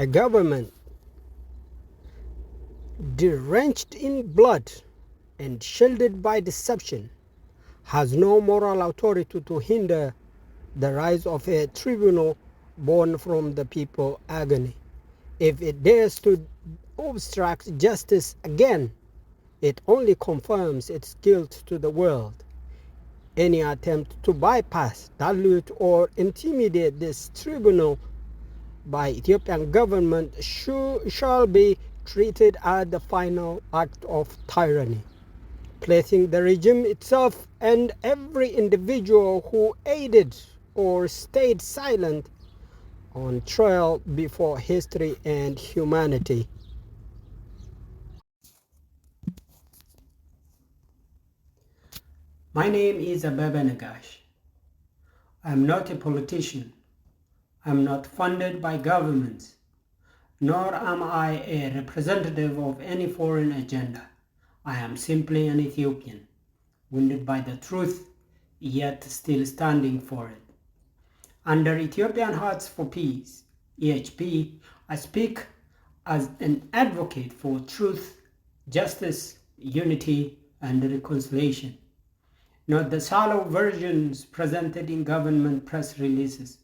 A government drenched in blood and shielded by deception has no moral authority to hinder the rise of a tribunal born from the people's agony. If it dares to obstruct justice again, it only confirms its guilt to the world. Any attempt to bypass, dilute, or intimidate this tribunal by Ethiopian government shall be treated as the final act of tyranny, placing the regime itself and every individual who aided or stayed silent on trial before history and humanity. My name is Abebe Negash. I'm not a politician. I'm not funded by governments, nor am I a representative of any foreign agenda. I am simply an Ethiopian, wounded by the truth, yet still standing for it. Under Ethiopian Hearts for Peace, EHP, I speak as an advocate for truth, justice, unity, and reconciliation, not the shallow versions presented in government press releases,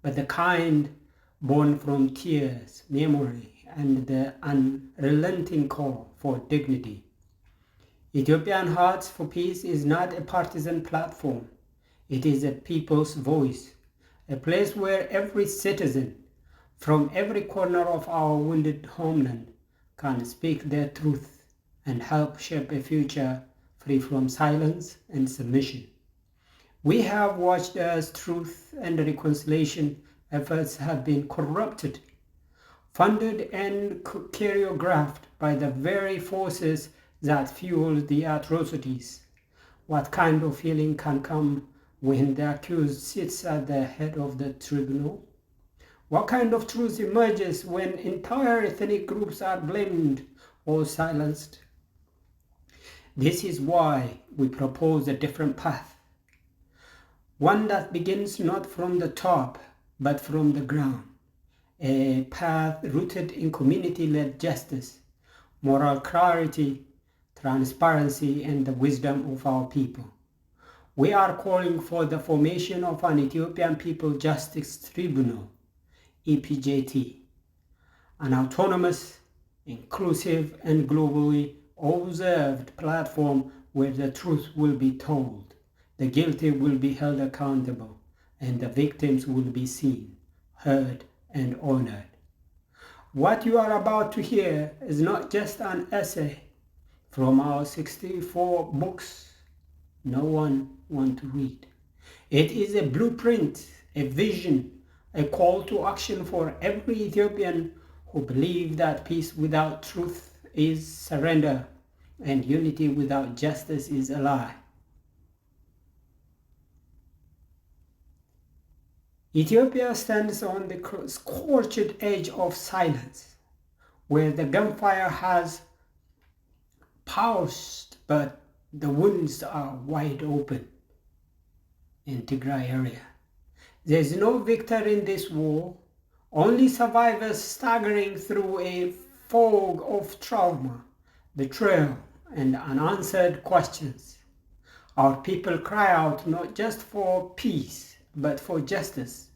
but the kind born from tears, memory, and the unrelenting call for dignity. Ethiopian Hearts for Peace is not a partisan platform. It is a people's voice, a place where every citizen from every corner of our wounded homeland can speak their truth and help shape a future free from silence and submission. We have watched as truth and reconciliation efforts have been corrupted, funded and choreographed by the very forces that fuel the atrocities. What kind of healing can come when the accused sits at the head of the tribunal? What kind of truth emerges when entire ethnic groups are blamed or silenced? This is why we propose a different path. One that begins not from the top, but from the ground. A path rooted in community-led justice, moral clarity, transparency, and the wisdom of our people. We are calling for the formation of an Ethiopian People Justice Tribunal, EPJT, an autonomous, inclusive, and globally observed platform where the truth will be told, the guilty will be held accountable, and the victims will be seen, heard, and honored. What you are about to hear is not just an essay from our 64 books no one wants to read. It is a blueprint, a vision, a call to action for every Ethiopian who believes that peace without truth is surrender and unity without justice is a lie. Ethiopia stands on the scorched edge of silence, where the gunfire has paused, but the wounds are wide open in Tigray area. There is no victor in this war, only survivors staggering through a fog of trauma, betrayal, and unanswered questions. Our people cry out not just for peace, but for justice,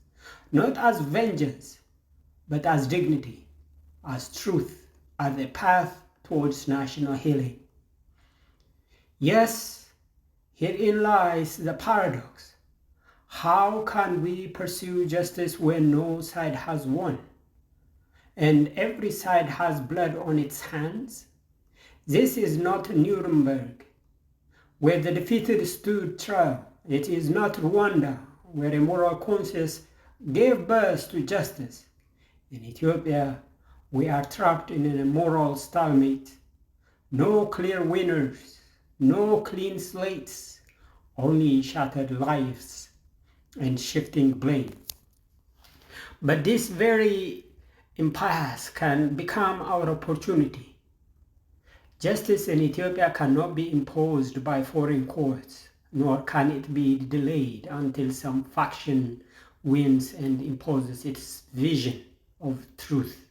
not as vengeance, but as dignity, as truth, as a path towards national healing. Yes, herein lies the paradox. How can we pursue justice when no side has won, and every side has blood on its hands? This is not Nuremberg, where the defeated stood trial. It is not Rwanda, where a moral conscience gave birth to justice. In Ethiopia, we are trapped in a moral stalemate. No clear winners, no clean slates, only shattered lives and shifting blame. But this very impasse can become our opportunity. Justice in Ethiopia cannot be imposed by foreign courts, nor can it be delayed until some faction wins and imposes its vision of truth.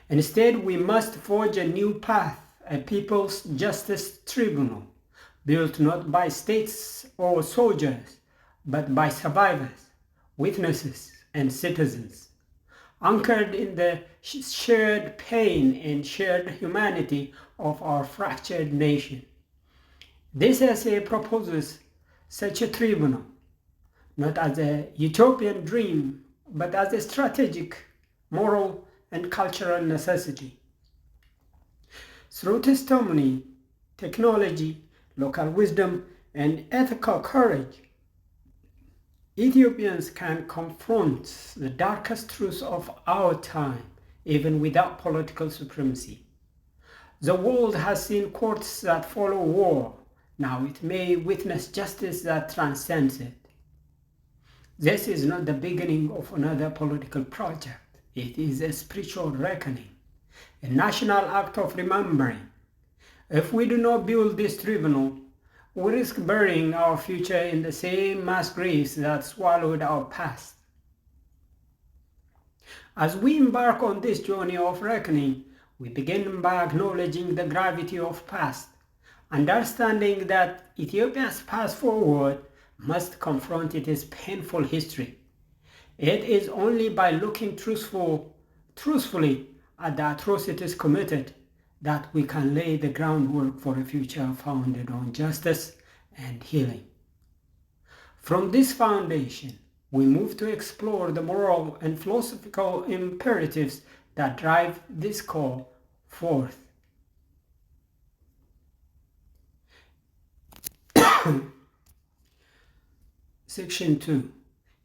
Instead, we must forge a new path, a people's justice tribunal, built not by states or soldiers, but by survivors, witnesses, and citizens, anchored in the shared pain and shared humanity of our fractured nation. This essay proposes such a tribunal, not as a utopian dream, but as a strategic, moral, and cultural necessity. Through testimony, technology, local wisdom, and ethical courage, Ethiopians can confront the darkest truths of our time, even without political supremacy. The world has seen courts that follow war. Now it may witness justice that transcends it. This is not the beginning of another political project. It is a spiritual reckoning, a national act of remembering. If we do not build this tribunal, we risk burying our future in the same mass graves that swallowed our past. As we embark on this journey of reckoning, we begin by acknowledging the gravity of past, understanding that Ethiopia's path forward must confront its painful history. It is only by looking truthfully at the atrocities committed that we can lay the groundwork for a future founded on justice and healing. From this foundation, we move to explore the moral and philosophical imperatives that drive this call forth. Section 2.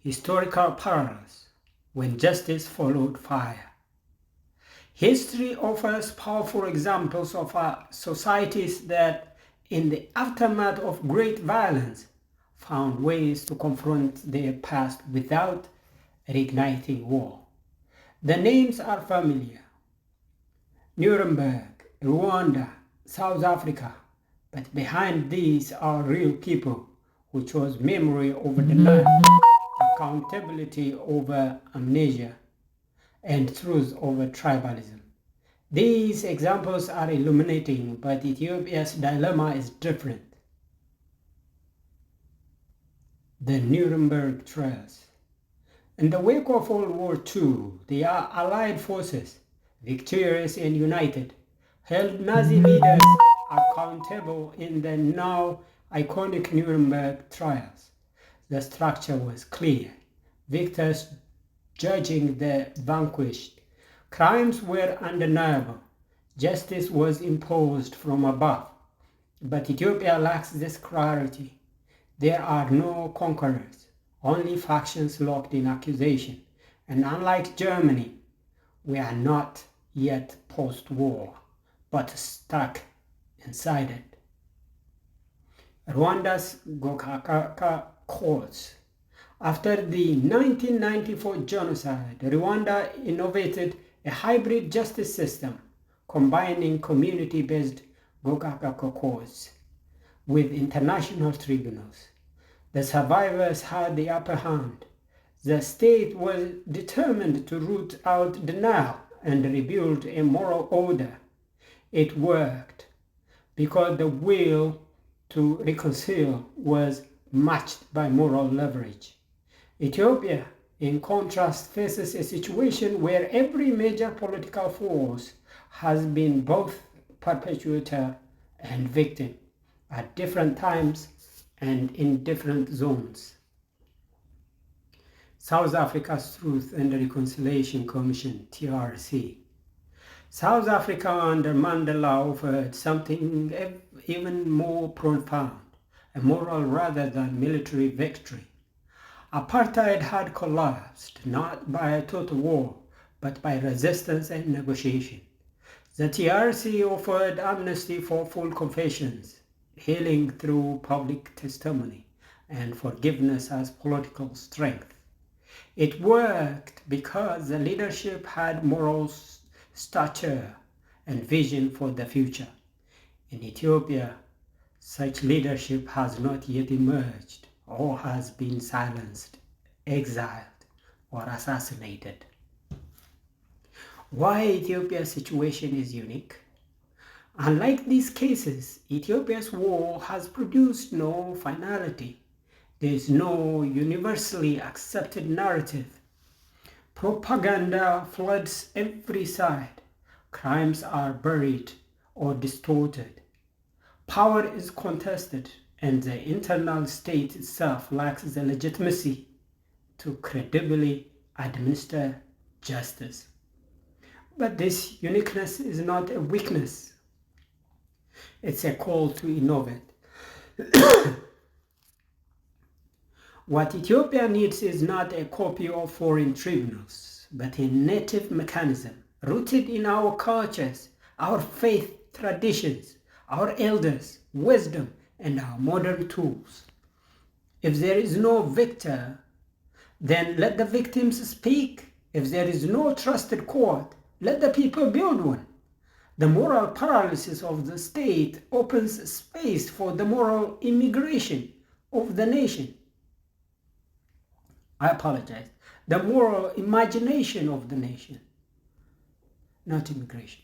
Historical Parallels, when justice followed fire. History offers powerful examples of societies that, in the aftermath of great violence, found ways to confront their past without reigniting war. The names are familiar: Nuremberg, Rwanda, South Africa, but behind these are real people who chose memory over denial, accountability over amnesia, and truth over tribalism. These examples are illuminating, but Ethiopia's dilemma is different. The Nuremberg trials. In the wake of World War II, the Allied forces, victorious and united, held Nazi leaders accountable in the now iconic Nuremberg trials. The structure was clear: victors judging the vanquished. Crimes were undeniable. Justice was imposed from above. But Ethiopia lacks this clarity. There are no conquerors, only factions locked in accusation. And unlike Germany, we are not yet post-war, but stuck inside it. Rwanda's Gokaka courts. After the 1994 genocide, Rwanda innovated a hybrid justice system combining community-based Gokaka courts with international tribunals. The survivors had the upper hand. The state was determined to root out denial and rebuild a moral order. It worked because the will to reconcile was matched by moral leverage. Ethiopia, in contrast, faces a situation where every major political force has been both perpetrator and victim at different times and in different zones. South Africa's Truth and Reconciliation Commission, TRC. South Africa under Mandela offered something even more profound, a moral rather than military victory. Apartheid had collapsed not by a total war, but by resistance and negotiation. The TRC offered amnesty for full confessions, healing through public testimony, and forgiveness as political strength. It worked because the leadership had moral stature and vision for the future. In Ethiopia, such leadership has not yet emerged, or has been silenced, exiled, or assassinated. Why Ethiopia's situation is unique? Unlike these cases, Ethiopia's war has produced no finality. There is no universally accepted narrative. Propaganda floods every side. Crimes are buried or distorted. Power is contested, and the internal state itself lacks the legitimacy to credibly administer justice. But this uniqueness is not a weakness. It's a call to innovate. What Ethiopia needs is not a copy of foreign tribunals, but a native mechanism rooted in our cultures, our faith traditions, our elders' wisdom, and our modern tools. If there is no victor, then let the victims speak. If there is no trusted court, let the people build one. The moral paralysis of the state opens space for the moral immigration of the nation. I apologize. The moral imagination of the nation, not immigration.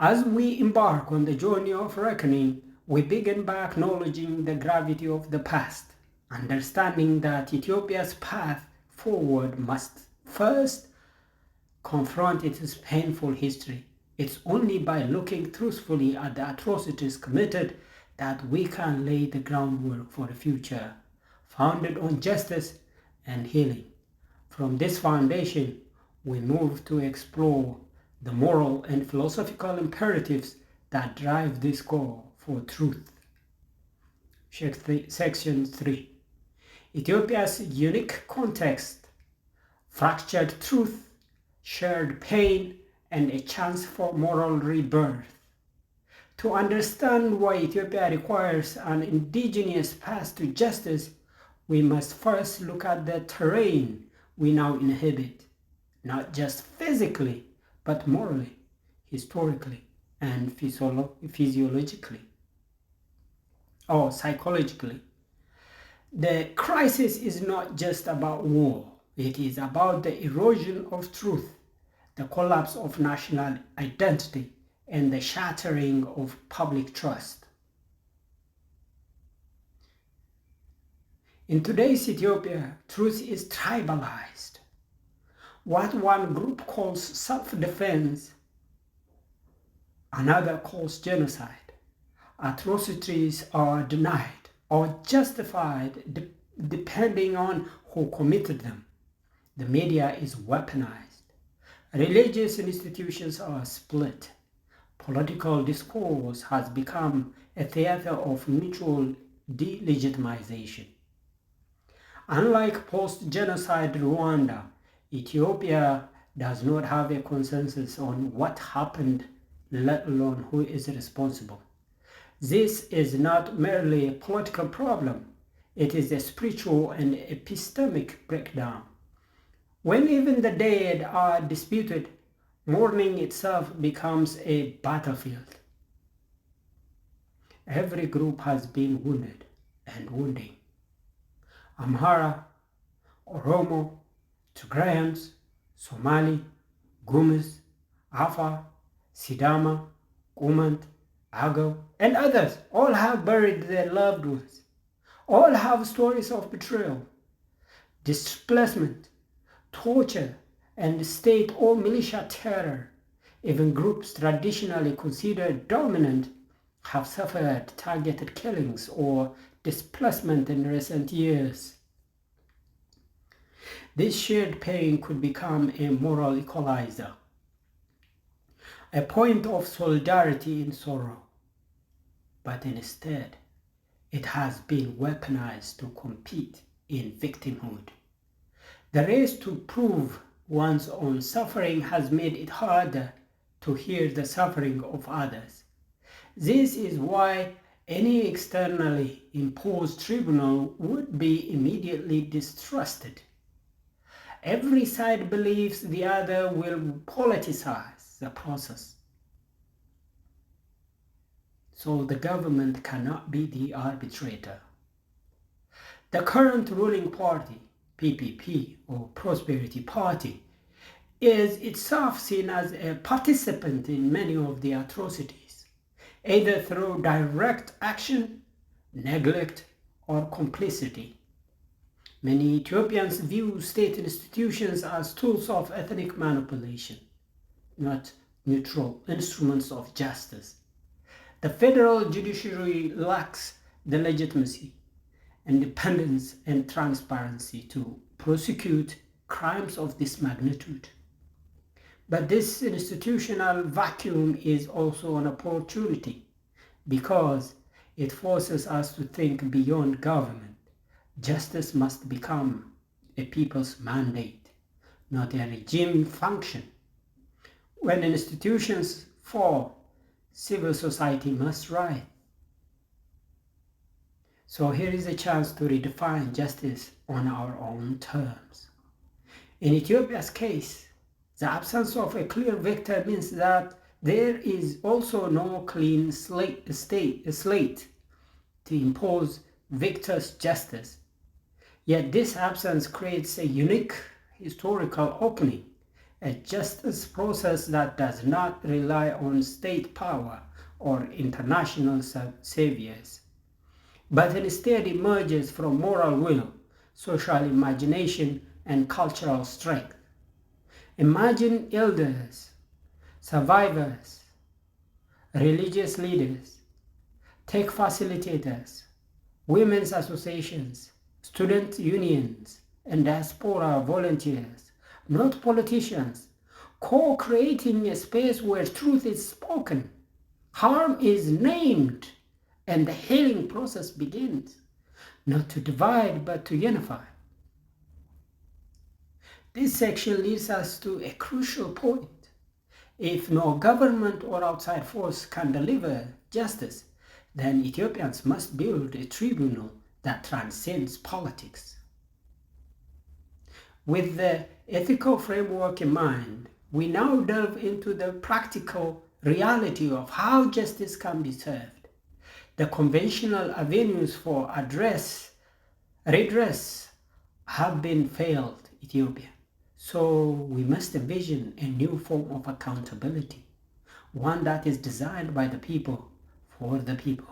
As we embark on the journey of reckoning, we begin by acknowledging the gravity of the past, understanding that Ethiopia's path forward must first confront its painful history. It's only by looking truthfully at the atrocities committed that we can lay the groundwork for a future founded on justice and healing. From this foundation, we move to explore the moral and philosophical imperatives that drive this call for truth. Section 3. Ethiopia's unique context, fractured truth, shared pain, and a chance for moral rebirth. To understand why Ethiopia requires an indigenous path to justice, we must first look at the terrain we now inhabit, not just physically, but morally, historically, and physiologically, or psychologically. The crisis is not just about war. It is about the erosion of truth, the collapse of national identity, and the shattering of public trust. In today's Ethiopia, truth is tribalized. What one group calls self-defense, another calls genocide. Atrocities are denied or justified depending on who committed them. The media is weaponized. Religious institutions are split. Political discourse has become a theater of mutual delegitimization. Unlike post-genocide Rwanda, Ethiopia does not have a consensus on what happened, let alone who is responsible. This is not merely a political problem. It is a spiritual and epistemic breakdown. When even the dead are disputed, mourning itself becomes a battlefield. Every group has been wounded and wounding. Amhara, Oromo, Tigrayans, Somali, Gumis, Afar, Sidama, Kumant, Agaw, and others all have buried their loved ones. All have stories of betrayal, displacement, torture, and state or militia terror. Even groups traditionally considered dominant have suffered targeted killings or displacement in recent years. This shared pain could become a moral equalizer, a point of solidarity in sorrow, but instead it has been weaponized to compete in victimhood. The race to prove one's own suffering has made it harder to hear the suffering of others. This is why any externally imposed tribunal would be immediately distrusted. Every side believes the other will politicize the process. So the government cannot be the arbitrator. The current ruling party, PPP or Prosperity Party, is itself seen as a participant in many of the atrocities, either through direct action, neglect, or complicity. Many Ethiopians view state institutions as tools of ethnic manipulation, not neutral instruments of justice. The federal judiciary lacks the legitimacy, independence, and transparency to prosecute crimes of this magnitude. But this institutional vacuum is also an opportunity because it forces us to think beyond government. Justice must become a people's mandate, not a regime function. When institutions fall, civil society must rise. So here is a chance to redefine justice on our own terms. In Ethiopia's case, the absence of a clear victor means that there is also no clean slate to impose victor's justice. Yet this absence creates a unique historical opening, a justice process that does not rely on state power or international saviors, but instead emerges from moral will, social imagination, and cultural strength. Imagine elders, survivors, religious leaders, tech facilitators, women's associations, student unions, and diaspora volunteers, not politicians, co-creating a space where truth is spoken, harm is named, and the healing process begins, not to divide but to unify. This section leads us to a crucial point. If no government or outside force can deliver justice, then Ethiopians must build a tribunal that transcends politics. With the ethical framework in mind, we now delve into the practical reality of how justice can be served. The conventional avenues for redress have been failed Ethiopia. So we must envision a new form of accountability, one that is designed by the people for the people.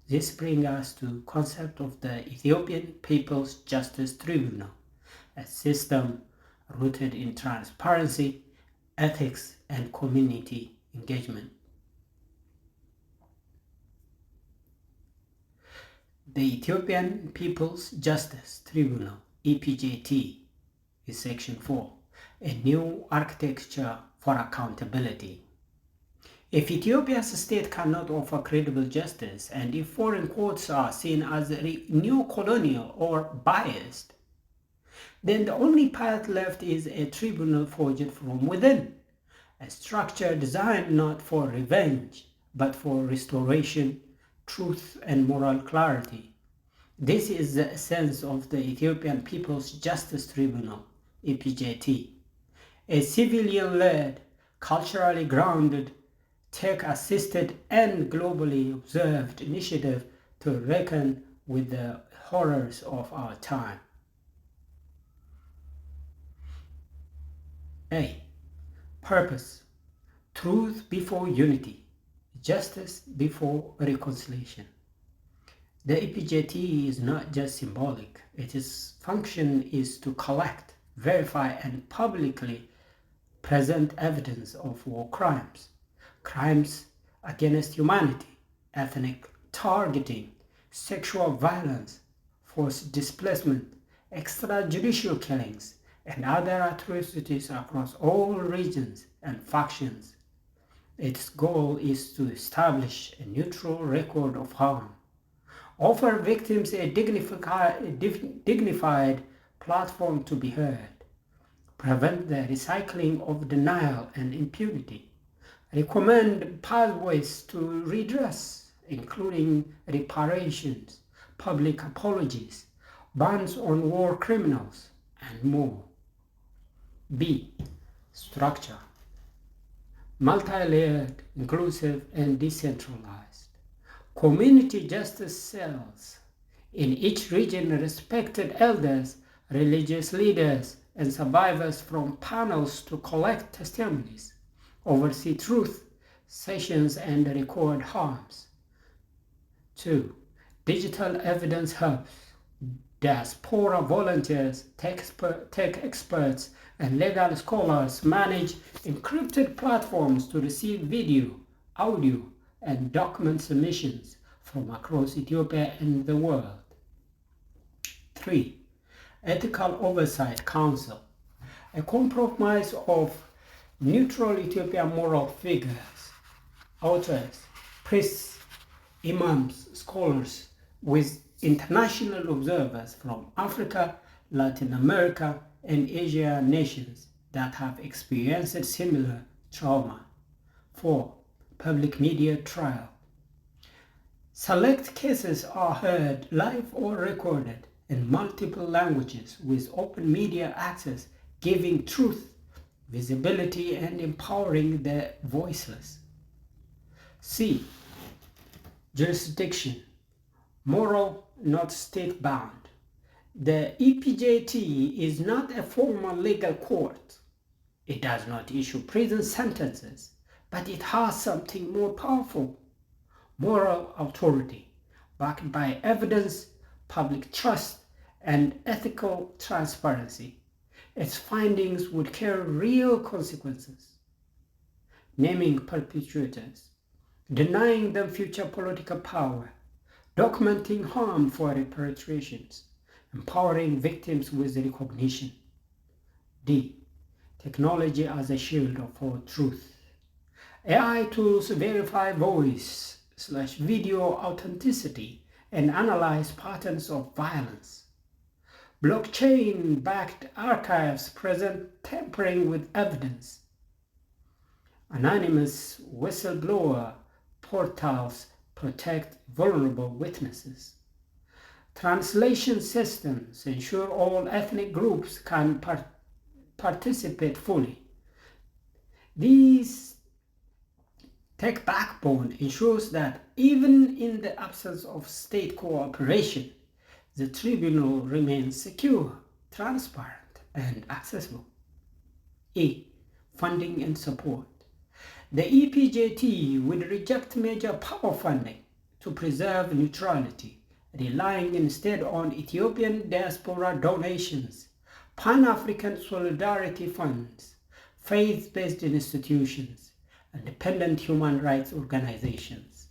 This brings us to the concept of the Ethiopian People's Justice Tribunal, a system rooted in transparency, ethics, and community engagement. The Ethiopian People's Justice Tribunal, EPJT, is Section 4, a new architecture for accountability. If Ethiopia's state cannot offer credible justice, and if foreign courts are seen as neo-colonial or biased, then the only path left is a tribunal forged from within, a structure designed not for revenge, but for restoration, truth, and moral clarity. This is the essence of the Ethiopian People's Justice Tribunal, EPJT, a civilian-led, culturally grounded, tech-assisted, and globally observed initiative to reckon with the horrors of our time. A. Purpose: truth before unity, justice before reconciliation. The EPJT is not just symbolic. Its function is to collect, verify, and publicly present evidence of war crimes, crimes against humanity, ethnic targeting, sexual violence, forced displacement, extrajudicial killings, and other atrocities across all regions and factions. Its goal is to establish a neutral record of harm, offer victims a dignified platform to be heard, prevent the recycling of denial and impunity, recommend pathways to redress, including reparations, public apologies, bans on war criminals, and more. B. Structure: multi-layered, inclusive, and decentralized. Community justice cells. In each region, respected elders, religious leaders, and survivors from panels to collect testimonies, oversee truth sessions, and record harms. 2. Digital evidence hubs. Diaspora volunteers, tech experts, and legal scholars manage encrypted platforms to receive video, audio, and document submissions from across Ethiopia and the world. 3. Ethical Oversight Council, a compromise of neutral Ethiopian moral figures, authors, priests, imams, scholars, with international observers from Africa, Latin America, and Asia nations that have experienced similar trauma. 4. Public media trial. Select cases are heard live or recorded in multiple languages with open media access, giving truth, visibility, and empowering the voiceless. C. Jurisdiction. Moral, not state-bound. The EPJT is not a formal legal court. It does not issue prison sentences, but it has something more powerful: moral authority, backed by evidence, public trust, and ethical transparency. Its findings would carry real consequences: naming perpetrators, denying them future political power, documenting harm for reparations, empowering victims with recognition. D. Technology as a shield for truth. AI tools verify voice/video authenticity and analyze patterns of violence. Blockchain-backed archives present tampering with evidence. Anonymous whistleblower portals protect vulnerable witnesses. Translation systems ensure all ethnic groups can participate fully. These tech backbone ensures that even in the absence of state cooperation, the tribunal remains secure, transparent, and accessible. E. Funding and support. The EPJT would reject major power funding to preserve neutrality, relying instead on Ethiopian diaspora donations, Pan-African solidarity funds, faith-based institutions, independent human rights organizations.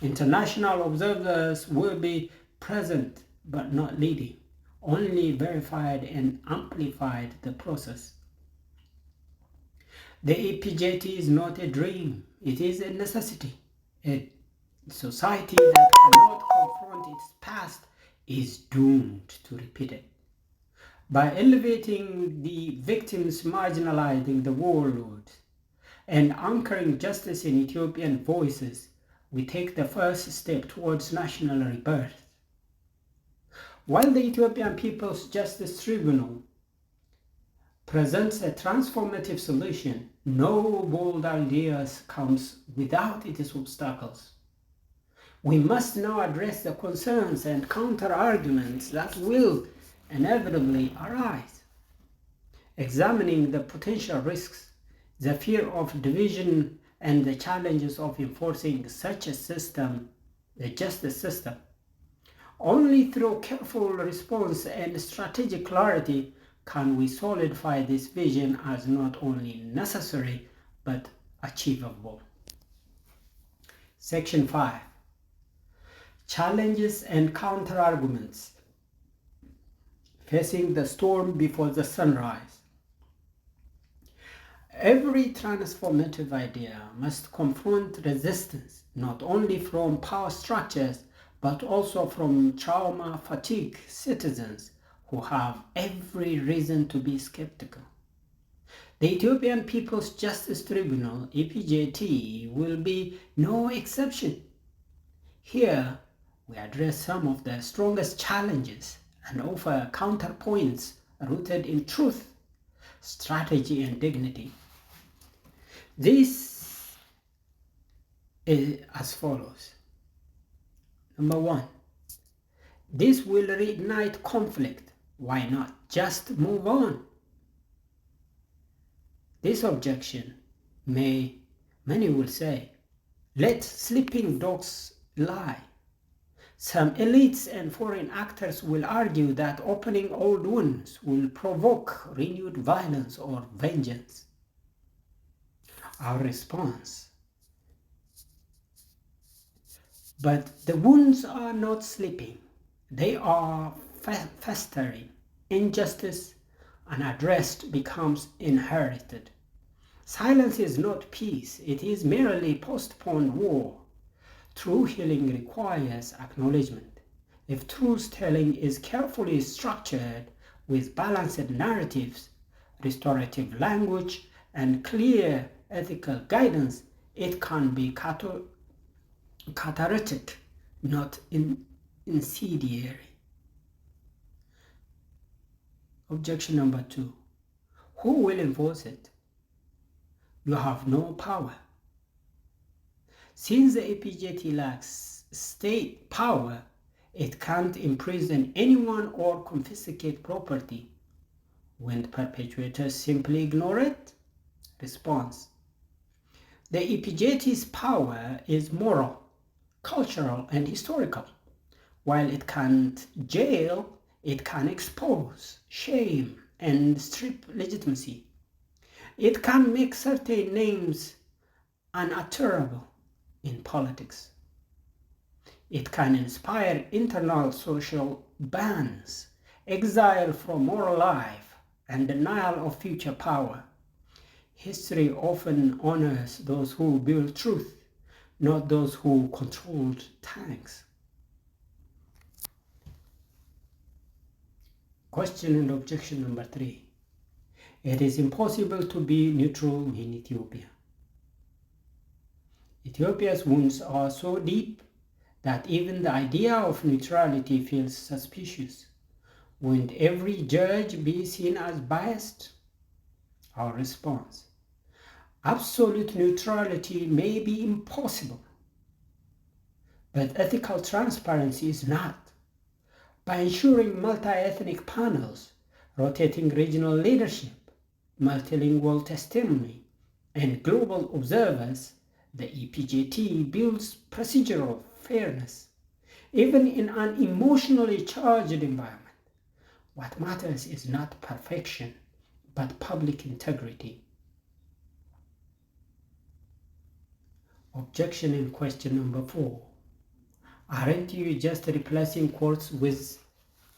International observers will be present but not leading, only verified and amplified the process. The EPJT is not a dream, it is a necessity. A society that cannot confront its past is doomed to repeat it. By elevating the victims, marginalizing the warlords, and anchoring justice in Ethiopian voices, we take the first step towards national rebirth. While the Ethiopian People's Justice Tribunal presents a transformative solution, no bold ideas comes without its obstacles. We must now address the concerns and counter-arguments that will inevitably arise, examining the potential risks, the fear of division, and the challenges of enforcing such a system, the justice system. Only through careful response and strategic clarity can we solidify this vision as not only necessary but achievable. Section 5. Challenges and counter-arguments. Facing the storm before the sunrise. Every transformative idea must confront resistance, not only from power structures, but also from trauma-fatigued citizens who have every reason to be skeptical. The Ethiopian People's Justice Tribunal, EPJT, will be no exception. Here, we address some of the strongest challenges and offer counterpoints rooted in truth, strategy, and dignity. This is as follows. Number 1. This will reignite conflict. Why not just move on? This objection many will say, let sleeping dogs lie. Some elites and foreign actors will argue that opening old wounds will provoke renewed violence or vengeance. Our response: but the wounds are not sleeping, they are festering. Injustice unaddressed becomes inherited. Silence is not peace, it is merely postponed war. True healing requires acknowledgement. If truth-telling is carefully structured with balanced narratives, restorative language, and clear ethical guidance, it can be cathartic, not incendiary. Objection number 2. Who will enforce it? You have no power. Since the EPJT lacks state power, it can't imprison anyone or confiscate property. Won't perpetrators simply ignore it? Response: the EPJT's power is moral, cultural, and historical. While it can't jail, it can expose, shame, and strip legitimacy. It can make certain names unutterable in politics. It can inspire internal social bans, exile from moral life, and denial of future power. History often honors those who build truth, not those who controlled tanks. Question and objection number 3. It is impossible to be neutral in Ethiopia. Ethiopia's wounds are so deep that even the idea of neutrality feels suspicious. Won't every judge be seen as biased? Our response: absolute neutrality may be impossible, but ethical transparency is not. By ensuring multi-ethnic panels, rotating regional leadership, multilingual testimony, and global observers, the EPJT builds procedural fairness, even in an emotionally charged environment. What matters is not perfection, but public integrity. Objection in question number 4. Aren't you just replacing courts with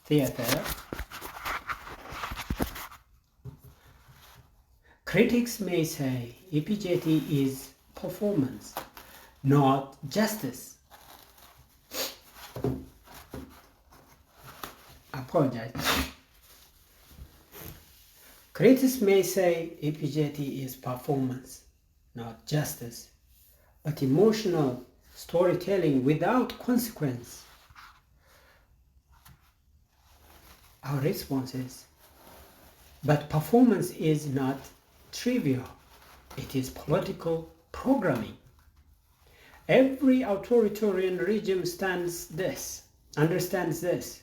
theater? Critics may say EPJT is performance, not justice. Critics may say EPJT is performance, not justice, but emotional storytelling without consequence. Our response is, but performance is not trivial. It is political programming. Every authoritarian regime understands this.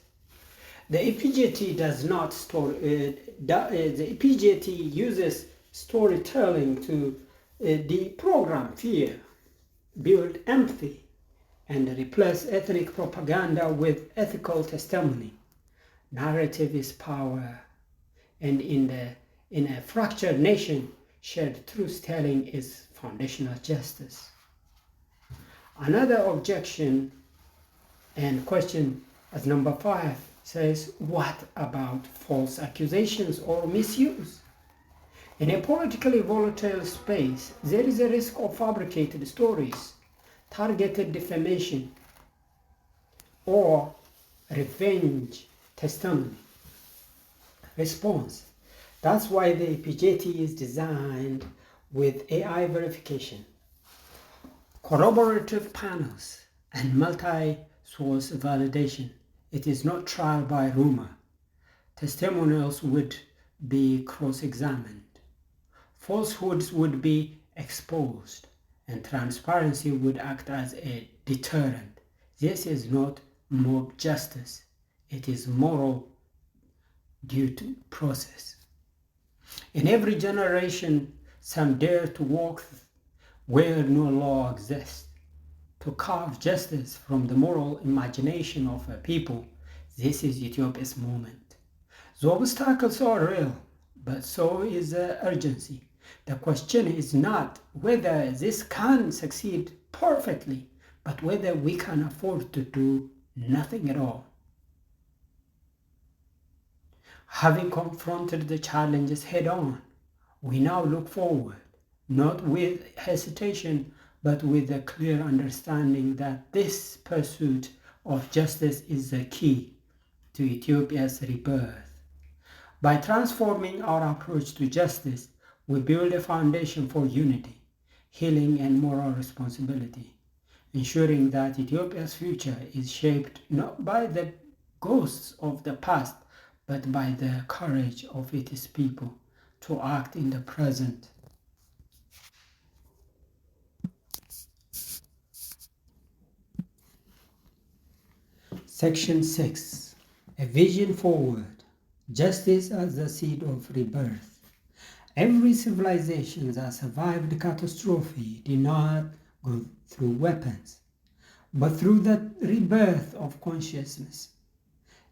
The EPJT does not the EPJT uses storytelling to deprogram fear, build empathy, and replace ethnic propaganda with ethical testimony. Narrative is power, and in a fractured nation, shared truth-telling is foundational justice. Another objection and question as number 5 says, what about false accusations or misuse? In a politically volatile space, there is a risk of fabricated stories, targeted defamation, or revenge testimony. Response: that's why the EPJT is designed with AI verification, corroborative panels, and multi-source validation. It is not trial by rumor. Testimonials would be cross-examined. Falsehoods would be exposed, and transparency would act as a deterrent. This is not mob justice. It is moral due process. In every generation, Some dare to walk where no law exists, to carve justice from the moral imagination of a people. This is Ethiopia's moment. The obstacles are real, but so is the urgency. The question is not whether this can succeed perfectly, but whether we can afford to do nothing at all. Having confronted the challenges head-on, we now look forward, not with hesitation, but with a clear understanding that this pursuit of justice is the key to Ethiopia's rebirth. By transforming our approach to justice, we build a foundation for unity, healing, and moral responsibility, ensuring that Ethiopia's future is shaped not by the ghosts of the past, but by the courage of its people to act in the present. Section 6. A vision forward. Justice as the seed of rebirth. Every civilization that survived catastrophe did not go through weapons, but through the rebirth of consciousness.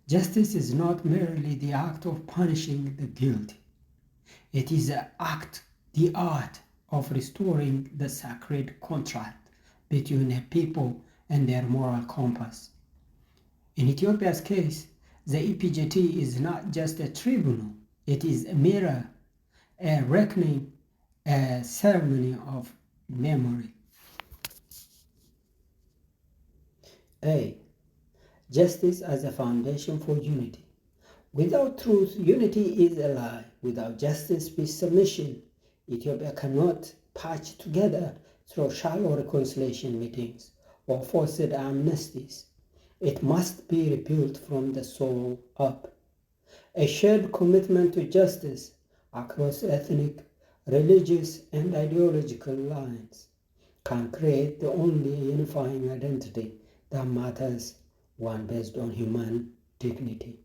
Justice is not merely the act of punishing the guilty. It is the art of restoring the sacred contract between a people and their moral compass. In Ethiopia's case, the EPJT is not just a tribunal, it is a mirror, a reckoning, a ceremony of memory. A. Justice as a foundation for unity. Without truth, unity is a lie. Without justice, peace, submission. Ethiopia cannot patch together through shallow reconciliation meetings or forced amnesties. It must be rebuilt from the soul up. A shared commitment to justice across ethnic, religious, and ideological lines can create the only unifying identity that matters, one based on human dignity.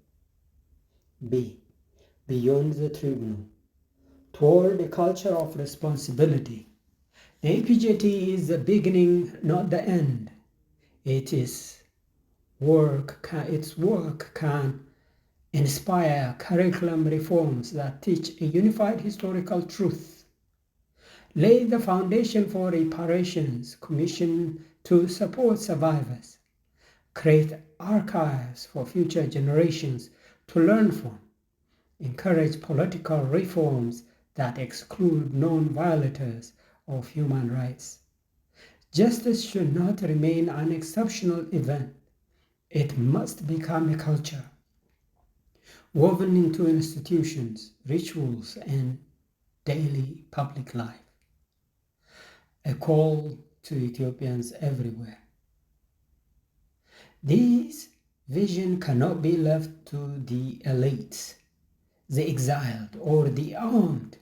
B. Beyond the tribunal. Toward a culture of responsibility. The EPJT is the beginning, not the end. Its work can inspire curriculum reforms that teach a unified historical truth, lay the foundation for reparations, commission to support survivors, create archives for future generations to learn from, encourage political reforms that exclude known violators of human rights. Justice should not remain an exceptional event. It must become a culture, woven into institutions, rituals, and daily public life. A call to Ethiopians everywhere. This vision cannot be left to the elites, the exiled, or the armed.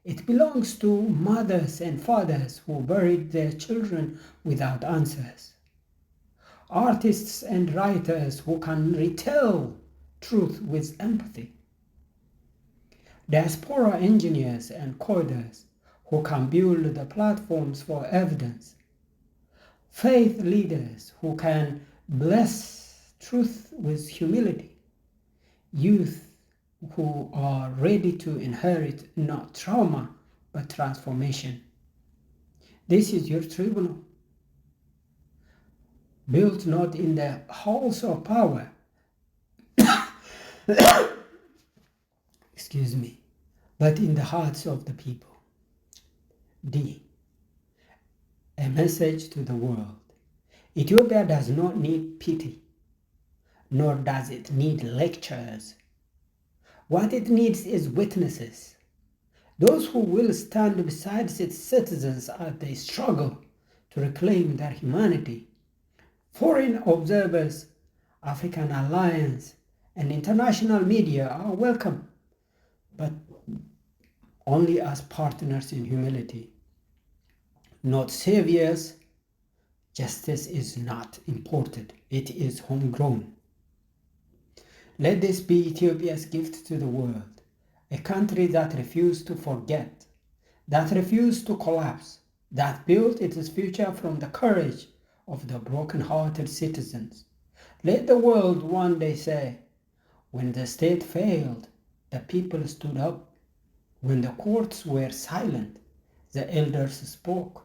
It belongs to mothers and fathers who buried their children without answers. Artists and writers who can retell truth with empathy. Diaspora engineers and coders who can build the platforms for evidence. Faith leaders who can bless truth with humility. Youth who are ready to inherit not trauma but transformation. This is your tribunal, built not in the halls of power, but in the hearts of the people. D. A message to the world. Ethiopia does not need pity, nor does it need lectures. What it needs is witnesses, those who will stand beside its citizens as they struggle to reclaim their humanity. Foreign observers, African alliance, and international media are welcome, but only as partners in humility, not saviors. Justice is not imported, it is homegrown. Let this be Ethiopia's gift to the world, a country that refused to forget, that refused to collapse, that built its future from the courage of the broken-hearted citizens. Let the world one day say, when the state failed, the people stood up. When the courts were silent, the elders spoke.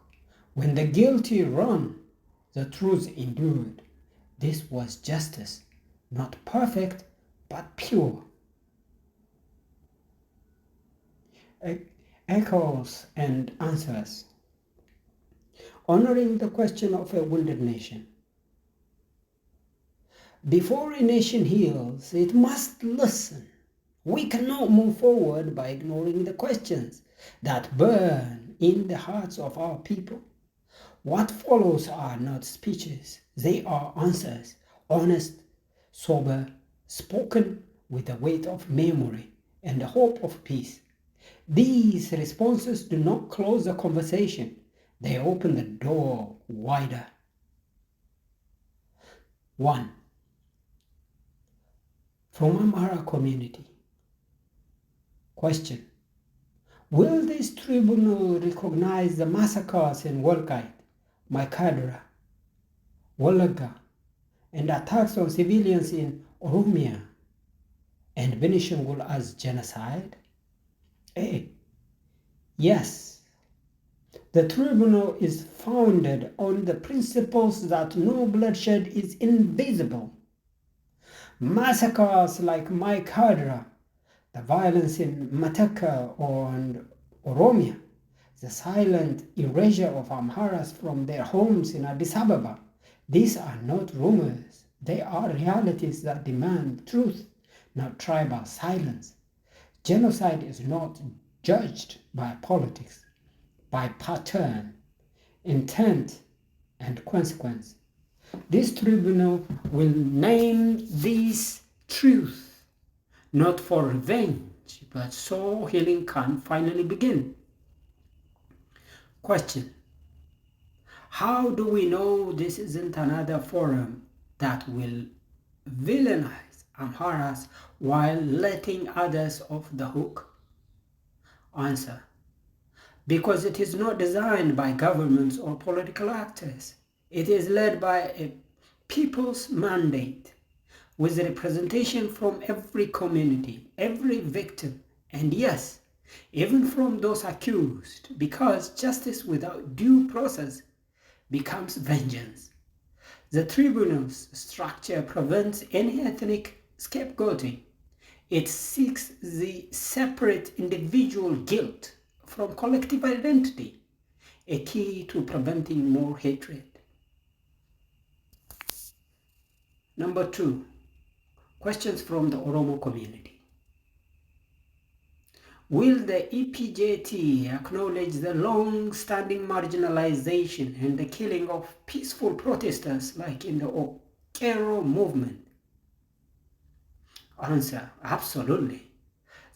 When the guilty ran, the truth endured. This was justice, not perfect, but pure. Echoes and answers. Honoring the question of a wounded nation. Before a nation heals, it must listen. We cannot move forward by ignoring the questions that burn in the hearts of our people. What follows are not speeches, they are answers, honest, sober, spoken with the weight of memory and the hope of peace. These responses do not close the conversation, they open the door wider. 1. From Amhara community. Question. Will this tribunal recognize the massacres in Walqait, Maikadra, Walaga, and attacks on civilians in Oromia and Benishangul as genocide? A. Yes. The tribunal is founded on the principles that no bloodshed is invisible. Massacres like Maikadra, the violence in Mataka and Oromia, the silent erasure of Amharas from their homes in Addis Ababa, these are not rumors. They are realities that demand truth, not tribal silence. Genocide is not judged by politics, by pattern, intent, and consequence. This tribunal will name these truths, not for revenge, but so healing can finally begin. Question. How do we know this isn't another forum that will villainize Amharas while letting others off the hook? Answer. Because it is not designed by governments or political actors. It is led by a people's mandate, with representation from every community, every victim, and yes, even from those accused, because justice without due process becomes vengeance. The tribunal's structure prevents any ethnic scapegoating. It seeks the separate individual guilt from collective identity, a key to preventing more hatred. Number 2, questions from the Oromo community. Will the EPJT acknowledge the long-standing marginalization and the killing of peaceful protesters like in the Okero movement? Answer, absolutely.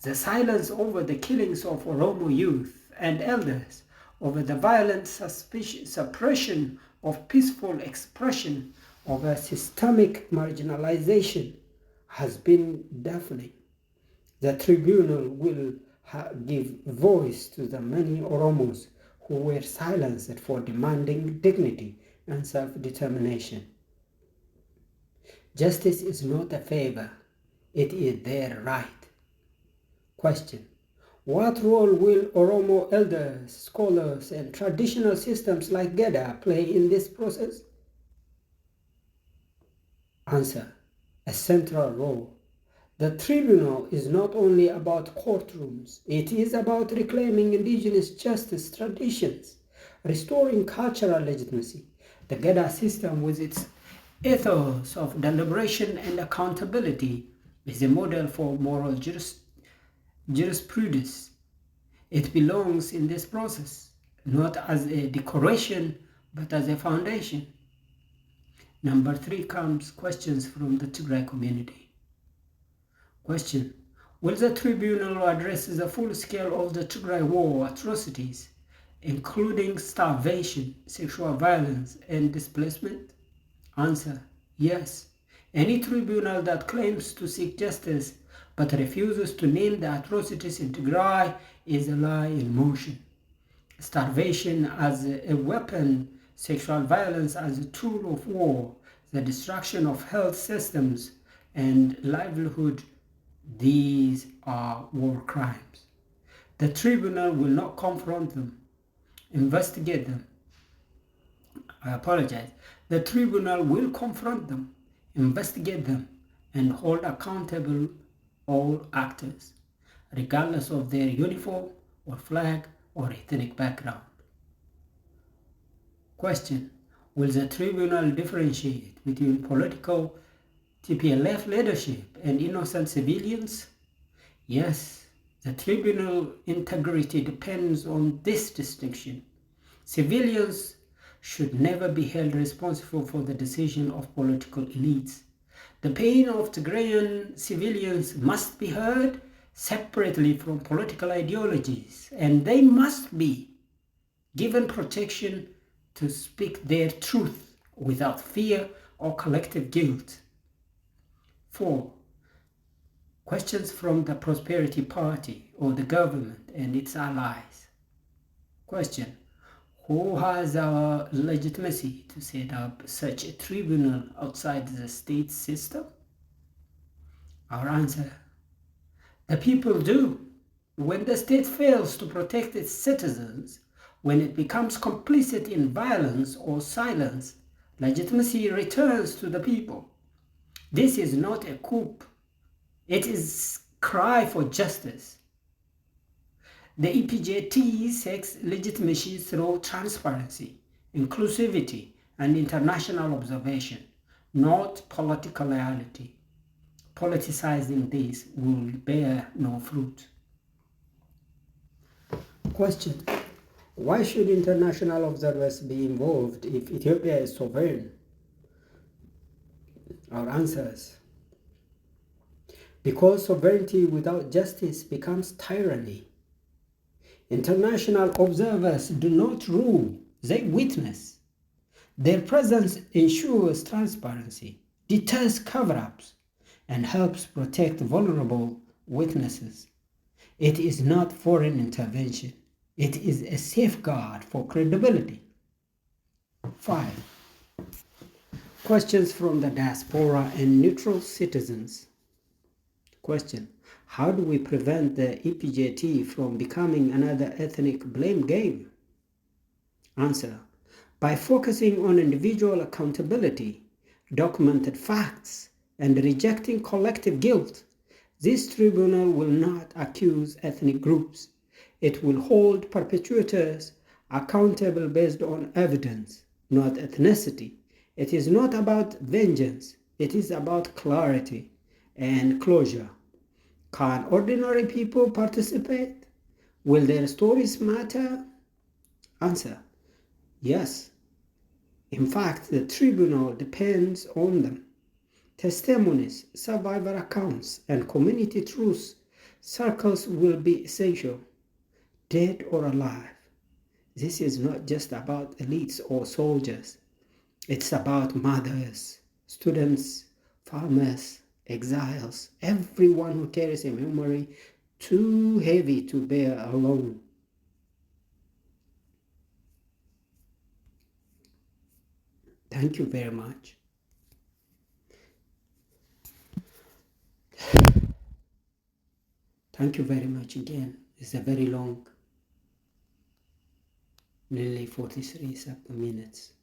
The silence over the killings of Oromo youth and elders, over the violent suppression of peaceful expression, over systemic marginalization has been deafening. The tribunal will give voice to the many Oromos who were silenced for demanding dignity and self-determination. Justice is not a favor, it is their right. Question. What role will Oromo elders, scholars, and traditional systems like Geda play in this process? Answer. A central role. The tribunal is not only about courtrooms, it is about reclaiming indigenous justice traditions, restoring cultural legitimacy. The Geda system, with its ethos of deliberation and accountability, is a model for moral jurisprudence. It belongs in this process, not as a decoration, but as a foundation. Number 3 comes questions from the Tigray community. Question. Will the tribunal address the full scale of the Tigray war atrocities, including starvation, sexual violence, and displacement? Answer. Yes. Any tribunal that claims to seek justice but refuses to name the atrocities in Tigray is a lie in motion. starvation as a weapon, sexual violence as a tool of war, the destruction of health systems and livelihood. These are war crimes. The tribunal will not confront them, investigate them. I apologize. The tribunal will confront them, investigate them, and hold accountable all actors, regardless of their uniform or flag or ethnic background. Question: will the tribunal differentiate between political TPLF leadership and innocent civilians? Yes, the tribunal integrity depends on this distinction. Civilians should never be held responsible for the decision of political elites. The pain of Tigrayan civilians must be heard separately from political ideologies, and they must be given protection to speak their truth without fear or collective guilt. 4. Questions from the Prosperity Party or the government and its allies. Question: who has our legitimacy to set up such a tribunal outside the state system? Our answer: the people do. When the state fails to protect its citizens, when it becomes complicit in violence or silence, legitimacy returns to the people. This is not a coup. It is cry for justice. The EPJT seeks legitimacy through transparency, inclusivity, and international observation, not political loyalty. Politicizing this will bear no fruit. Question: why should international observers be involved if Ethiopia is sovereign? Our answers: because sovereignty without justice becomes tyranny. International observers do not rule, they witness. Their presence ensures transparency, deters cover-ups, and helps protect vulnerable witnesses. It is not foreign intervention. It is a safeguard for credibility. 5. Questions from the diaspora and neutral citizens. Question: how do we prevent the EPJT from becoming another ethnic blame game? Answer: by focusing on individual accountability, documented facts, and rejecting collective guilt. This tribunal will not accuse ethnic groups. It will hold perpetrators accountable based on evidence, not ethnicity. It is not about vengeance. It is about clarity and closure. Can ordinary people participate? Will their stories matter? Answer: yes. In fact, the tribunal depends on them. Testimonies, survivor accounts, and community truth circles will be essential, dead or alive. This is not just about elites or soldiers. It's about mothers, students, farmers, exiles, everyone who carries a memory too heavy to bear alone. Thank you very much. Thank you very much again. It's a very long, nearly 43 minutes.